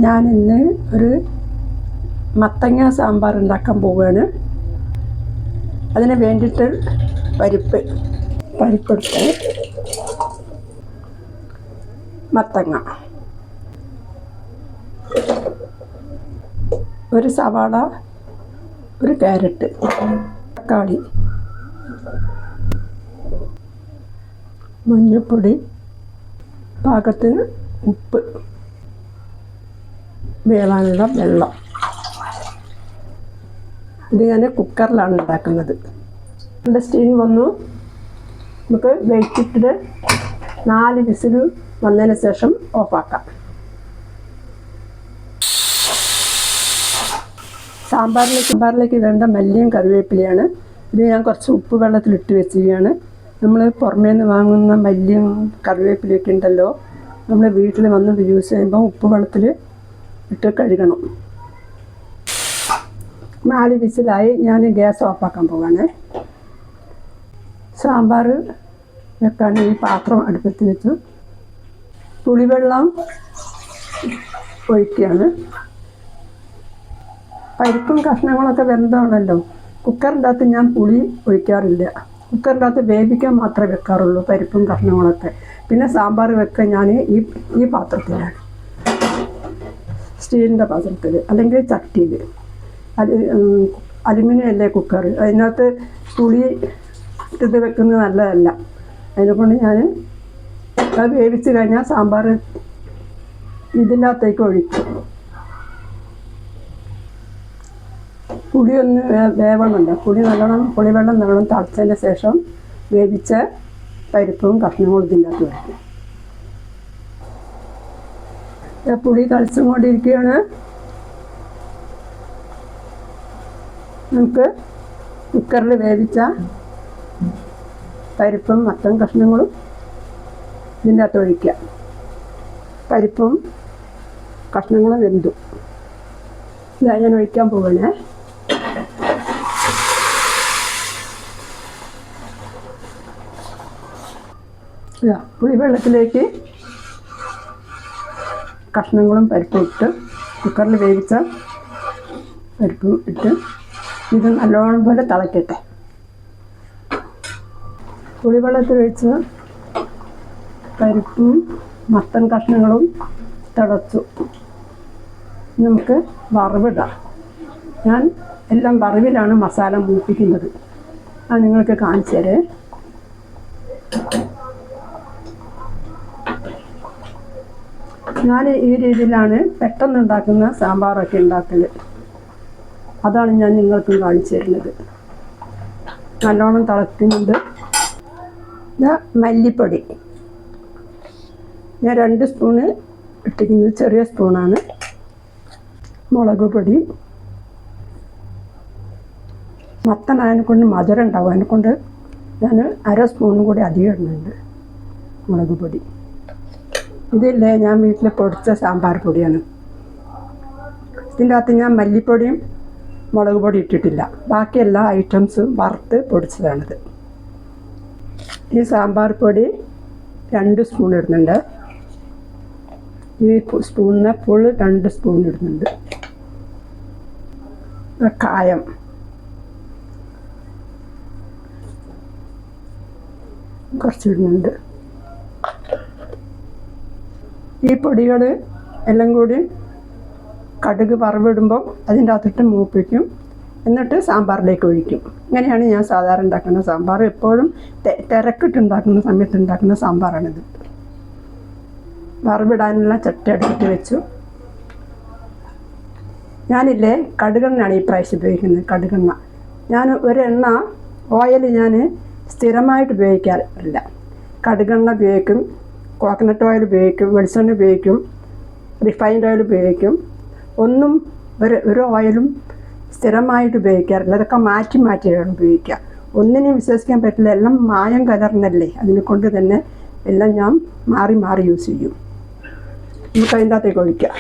ഞാനിന്ന് ഒരു മത്തങ്ങ സാമ്പാർ ഉണ്ടാക്കാൻ പോവുകയാണ്. അതിന് വേണ്ടിയിട്ട് പരിപ്പെടുത്ത് മത്തങ്ങ, ഒരു സവാള, ഒരു ക്യാരറ്റ്, തക്കാളി, മഞ്ഞൾപ്പൊടി, പാകത്തിന് ഉപ്പ്, വേവാനുള്ള വെള്ളം. ഇത് ഞാൻ കുക്കറിലാണ് ഉണ്ടാക്കുന്നത്. എൻ്റെ സ്റ്റീം വന്നു. നമുക്ക് വെച്ചിട്ട് 4 വിസിൽ വന്നതിന് ശേഷം ഓഫാക്കാം. സാമ്പാറിലേക്ക് വേണ്ട മല്ലിയും കറിവേപ്പിലയാണ്. ഇത് ഞാൻ കുറച്ച് ഉപ്പ് വെള്ളത്തിലിട്ട് വെച്ചിരിക്കുകയാണ്. നമ്മൾ പുറമേ നിന്ന് വാങ്ങുന്ന മല്ലിയും കറിവേപ്പിലയൊക്കെ ഉണ്ടല്ലോ, നമ്മൾ വീട്ടിൽ വന്ന് യൂസ് ചെയ്യുമ്പോൾ ഉപ്പ് വെള്ളത്തിൽ ഇട്ട് കഴുകണം. 4 വിസിലായി. ഞാൻ ഗ്യാസ് ഓഫാക്കാൻ പോവാണ്. സാമ്പാർ വെക്കാൻ ഈ പാത്രം അടുപ്പത്ത് വെച്ച് പുളിവെള്ളം ഒഴിക്കുകയാണ്. പരിപ്പും കഷ്ണങ്ങളൊക്കെ വെന്തതാണല്ലോ. കുക്കറിൻ്റെ അകത്ത് ഞാൻ പുളി ഒഴിക്കാറില്ല. കുക്കറിൻ്റെ അകത്ത് വേവിക്കാൻ മാത്രമേ വെക്കാറുള്ളൂ പരിപ്പും കഷ്ണങ്ങളൊക്കെ. പിന്നെ സാമ്പാർ വെക്കാൻ ഞാൻ ഈ പാത്രത്തിലാണ്, സ്റ്റീലിൻ്റെ പാത്രത്തിൽ അല്ലെങ്കിൽ ചട്ടിയിൽ. അലുമിനിയം അല്ലേ കുക്കർ, അതിനകത്ത് പുളി ഇത് വെക്കുന്നത് നല്ലതല്ല. അതിനെക്കൊണ്ട് ഞാൻ അത് വേവിച്ച് കഴിഞ്ഞാൽ സാമ്പാർ ഇതിനകത്തേക്ക് ഒഴിക്കും. പുളിയൊന്ന് വേവണമല്ലോ, പുളിവെള്ളം നല്ലോണം തിളച്ചതിന് ശേഷം വേവിച്ച പരിപ്പും കഷ്ണങ്ങളും ഇതിൻ്റെ അകത്ത് വയ്ക്കും. പുളി തിളച്ചും കൊണ്ടിരിക്കുകയാണ്. നമുക്ക് കുക്കറിൽ വേവിച്ച പരിപ്പും മത്തൻ കഷ്ണങ്ങളും ഇതിൻ്റെ അകത്ത് ഒഴിക്കാം. പരിപ്പും കഷ്ണങ്ങളും വെന്തു. ഇതാ ഞാൻ ഒഴിക്കാൻ പോകണേ. പുളിവെള്ളത്തിലേക്ക് കഷ്ണങ്ങളും പരിപ്പും ഇട്ട് കുക്കറിൽ വേവിച്ച പരിപ്പും ഇട്ട് ഇത് നല്ലോണം പോലെ തിളക്കട്ടെ. പുളിവെള്ളത്തിൽ വെച്ച് പരിപ്പും മത്തൻ കഷ്ണങ്ങളും തിളച്ചു. നമുക്ക് വറവിടാം. ഞാൻ എല്ലാം വറവിലാണ് മസാല മൂപ്പിക്കുന്നത്. അത് നിങ്ങൾക്ക് കാണിച്ചു തരേ. ഞാൻ ഈ രീതിയിലാണ് പെട്ടെന്നുണ്ടാക്കുന്ന സാമ്പാറൊക്കെ ഉണ്ടാക്കൽ. അതാണ് ഞാൻ നിങ്ങൾക്കും കാണിച്ചു തരുന്നത്. നല്ലോണം തിളക്കുന്നുണ്ട്. മല്ലിപ്പൊടി ഞാൻ 2 സ്പൂണ് ഇട്ടിരിക്കുന്നത്, ചെറിയ സ്പൂണാണ്. മുളക് പൊടി, മത്തനായതിനെക്കൊണ്ട് മധുരം ഉണ്ടാവും, അതിനെക്കൊണ്ട് ഞാൻ 1/2 സ്പൂണും കൂടി അധികം ഇടുന്നുണ്ട് മുളക് പൊടി. ഇതില്ലേ ഞാൻ വീട്ടിൽ പൊടിച്ച സാമ്പാർ പൊടിയാണ്. ഇതിൻ്റെ അകത്ത് ഞാൻ മല്ലിപ്പൊടിയും മുളക് പൊടി ഇട്ടിട്ടില്ല. ബാക്കി എല്ലാ ഐറ്റംസും വറുത്ത് പൊടിച്ചതാണിത്. ഈ സാമ്പാർ പൊടി 2 സ്പൂൺ ഇടുന്നുണ്ട്. ഈ സ്പൂണിന് ഫുൾ 2 സ്പൂൺ ഇടുന്നുണ്ട്. കായം, കുറച്ചിടുന്നുണ്ട്. ഈ പൊടികൾ എല്ലാം കൂടി കടുക് വറവിടുമ്പം അതിൻ്റെ അകത്തിട്ട് മൂപ്പിക്കും. എന്നിട്ട് സാമ്പാറിലേക്ക് ഒഴിക്കും. ഇങ്ങനെയാണ് ഞാൻ സാധാരണ ഉണ്ടാക്കുന്ന സാമ്പാർ. എപ്പോഴും തിരക്കിട്ടുണ്ടാക്കുന്ന സമയത്ത് ഉണ്ടാക്കുന്ന സാമ്പാറാണിത്. വറവിടാനുള്ള ചട്ടി അടുപ്പിട്ട് വെച്ചു. ഞാനില്ലേ കടുകെണ്ണയാണ് ഈ പ്രാവശ്യം ഉപയോഗിക്കുന്നത്. കടുകെണ്ണ ഞാൻ ഒരെണ്ണ ഓയിൽ ഞാൻ സ്ഥിരമായിട്ട് ഉപയോഗിക്കാറില്ല. കടുകെണ്ണ ഉപയോഗിക്കും, കോക്കനട്ട് ഓയിൽ ഉപയോഗിക്കും, വെളിച്ചെണ്ണ ഉപയോഗിക്കും, റിഫൈൻഡ് ഓയിൽ ഉപയോഗിക്കും. ഒരു ഓയിലും സ്ഥിരമായിട്ട് ഉപയോഗിക്കാറില്ല. അതൊക്കെ മാറ്റിയാണ് ഉപയോഗിക്കുക. ഒന്നിനെയും വിശ്വസിക്കാൻ പറ്റില്ല. എല്ലാം മായം കലർന്നല്ലേ, അതിനെ കൊണ്ട് തന്നെ എല്ലാം ഞാൻ മാറി യൂസ് ചെയ്യും. നമുക്ക് അതിൻ്റെ അകത്തേക്ക് ഒഴിക്കാം.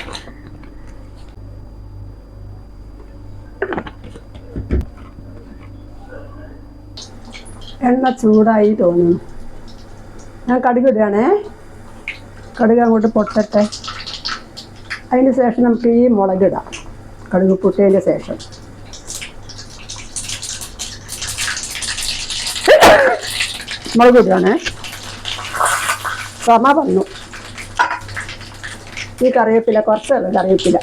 എണ്ണ ചൂടായി തോന്നുന്നു. ഞാൻ കടുക് ഇടുകയാണേ. കടുക് അങ്ങോട്ട് പൊട്ടട്ടെ. അതിന് ശേഷം നമുക്ക് ഈ മുളകിടാം. കടുക് പൊട്ടിയതിൻ്റെ ശേഷം മുളക് ഇടുകയാണ്. സമ വന്നു. ഈ കറിവേപ്പില കുറച്ചല്ല, കറിവേപ്പില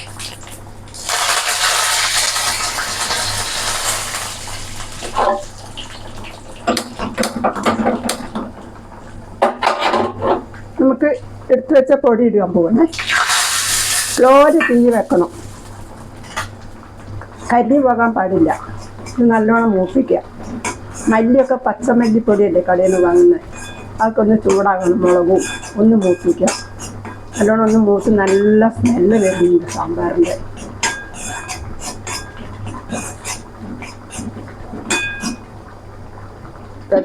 നമുക്ക് എടുത്തു വെച്ച പൊടി ഇടാൻ പോകണേ. സ്ലോലി തീ വെക്കണം, കരിഞ്ഞു പോകാൻ പാടില്ല. ഇത് നല്ലോണം മൂപ്പിക്കുക. മല്ലിയൊക്കെ പച്ചമല്ലിപ്പൊടിയല്ലേ കടയിൽ നിന്ന് വാങ്ങുന്നത്, അതൊക്കെ ഒന്ന് ചൂടാകണം. മുളകും ഒന്ന് മൂപ്പിക്കുക. നല്ലോണം ഒന്ന് മൂത്ത് നല്ല സ്മെല്ല് വരുന്നുണ്ട് സാമ്പാറിൻ്റെ.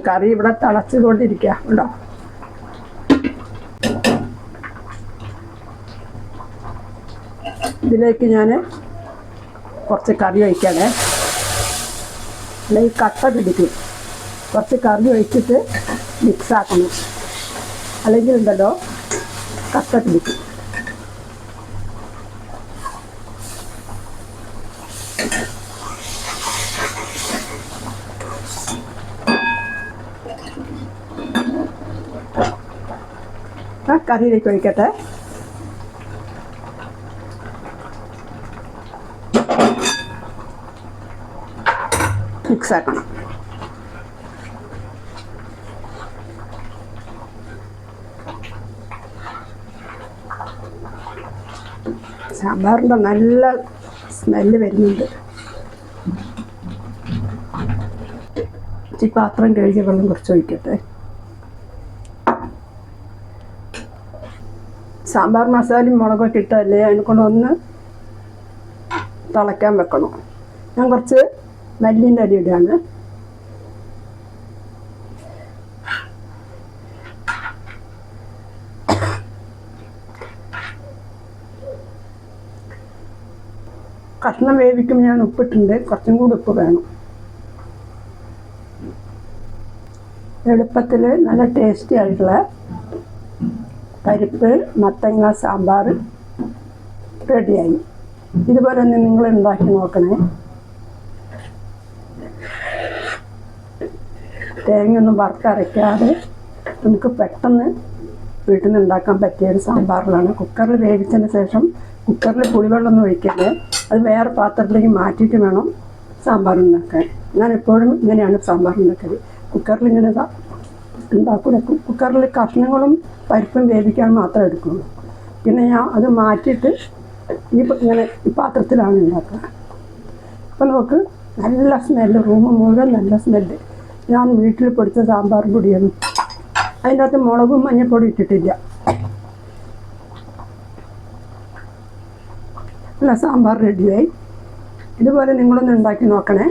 കറി ഇവിടെ തിളച്ചുകൊണ്ടിരിക്കുക ഉണ്ടോ. ഇതിലേക്ക് ഞാൻ കുറച്ച് കറി ഒഴിക്കണേ, അല്ലെങ്കിൽ കട്ട പിടിക്കും. കുറച്ച് കറി ഒഴിച്ചിട്ട് മിക്സാക്കണം, അല്ലെങ്കിൽ ഉണ്ടല്ലോ കട്ട പിടിക്കും. കറിയിലേക്ക് ഒഴിക്കട്ടെ. മിക്സാക്കണം. സാമ്പാറിൻ്റെ നല്ല സ്മെല്ല് വരുന്നുണ്ട്. ഈ പാത്രം കഴുകിയ വെള്ളം കുറച്ച് ഒഴിക്കട്ടെ. സാമ്പാർ മസാലയും മുളകൊക്കെ ഇട്ടല്ലേ, അതിനെക്കൊണ്ട് ഒന്ന് തിളയ്ക്കാൻ വെക്കണം. ഞാൻ കുറച്ച് മല്ലിൻ്റെ അരി ഇടുകയാണ്. കഷ്ണം വേവിക്കുമ്പോൾ ഞാൻ ഉപ്പിട്ടുണ്ട്, കുറച്ചും കൂടി ഉപ്പ് വേണം. എളുപ്പത്തിൽ നല്ല ടേസ്റ്റി ആയിട്ടുള്ള പരിപ്പ് മത്തങ്ങ സാമ്പാർ റെഡിയായി. ഇതുപോലെ തന്നെ നിങ്ങൾ ഉണ്ടാക്കി നോക്കണേ. തേങ്ങയൊന്നും വറുത്തരയ്ക്കാതെ നമുക്ക് പെട്ടെന്ന് വീട്ടിൽ നിന്ന് ഉണ്ടാക്കാൻ പറ്റിയൊരു സാമ്പാറിലാണ്. കുക്കറിൽ വേവിച്ചതിന് ശേഷം കുക്കറിൽ പുളിവെള്ളമൊന്നും ഒഴിക്കരുത്, അത് വേറെ പാത്രത്തിലേക്ക് മാറ്റിയിട്ട് വേണം സാമ്പാർ ഉണ്ടാക്കാൻ. ഞാൻ എപ്പോഴും ഇങ്ങനെയാണ് സാമ്പാർ ഉണ്ടാക്കൽ. കുക്കറിൽ ഇങ്ങനെ ഉണ്ടാക്കൂല. കുക്കറിൽ കഷ്ണങ്ങളും പരിപ്പും വേവിക്കാൻ മാത്രമേ എടുക്കുള്ളൂ. പിന്നെ ഞാൻ അത് മാറ്റിയിട്ട് ഇങ്ങനെ ഈ പാത്രത്തിലാണ് ഉണ്ടാക്കുക. അപ്പം നമുക്ക് നല്ല സ്മെല്ല്, റൂം മുഴുവൻ നല്ല സ്മെല്ല്. ഞാൻ വീട്ടിൽ പൊടിച്ച സാമ്പാർ പൊടിയാണ്, അതിൻ്റെ അകത്ത് മുളകും മഞ്ഞൾപ്പൊടി ഇട്ടിട്ടില്ല. അല്ല, സാമ്പാർ റെഡിയായി. ഇതുപോലെ നിങ്ങളൊന്ന് ഉണ്ടാക്കി നോക്കണേ.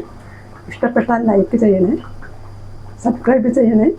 ഇഷ്ടപ്പെട്ടാൽ ലൈക്ക് ചെയ്യണേ, സബ്സ്ക്രൈബ് ചെയ്യണേ.